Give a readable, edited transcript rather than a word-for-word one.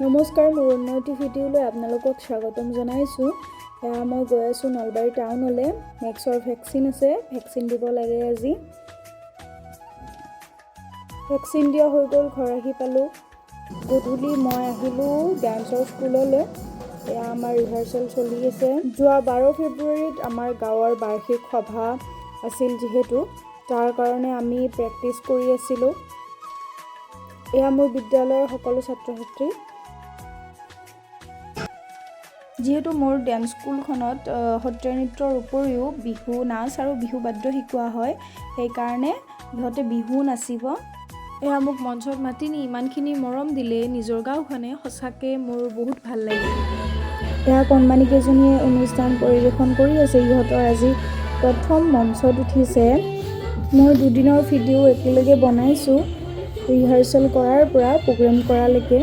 নমস্কাৰ, মোৰ উন্নতি ভিডিঅ'লৈ আপোনালোকক স্বাগতম জনাইছোঁ। মই গৈ আছোঁ নলবাৰী টাউনলৈ। মেক্সৰ ভেকচিন আছে, ভেকচিন দিব লাগে আজি। ভেকচিন দিয়া হৈ গ'ল, ঘৰ আহি পালোঁ। গধূলি মই আহিলোঁ ডান্সৰ স্কুললৈ। এয়া আমাৰ ৰিহাৰ্চেল চলি আছে। যোৱা 12 ফেব্ৰুৱাৰীত আমাৰ গাঁৱৰ বাৰ্ষিক সভা আছিল, যিহেতু তাৰ কাৰণে আমি প্ৰেক্টিছ কৰি আছিলোঁ। এয়া মোৰ বিদ্যালয়ৰ সকলো ছাত্ৰ ছাত্ৰী। যিহেতু মোৰ ডান্স স্কুলখনত সত্ৰীয়া নৃত্যৰ উপৰিও বিহু নাচ আৰু বিহু বাদ্য শিকোৱা হয়, সেইকাৰণে ইহঁতে বিহু নাচিব। এয়া মোক মঞ্চত মাতি নি ইমানখিনি মৰম দিলে নিজৰ গাঁওখনে, সঁচাকৈ মোৰ বহুত ভাল লাগিল। এয়া কণমানিকেইজনীয়ে অনুষ্ঠান পৰিৱেশন কৰি আছে। ইহঁতৰ আজি প্ৰথম মঞ্চত উঠিছে। মই 2 দিনৰ ভিডিঅ' একেলগে বনাইছোঁ, ৰিহাৰ্চেল কৰাৰ পৰা প্ৰগ্ৰেম কৰালৈকে।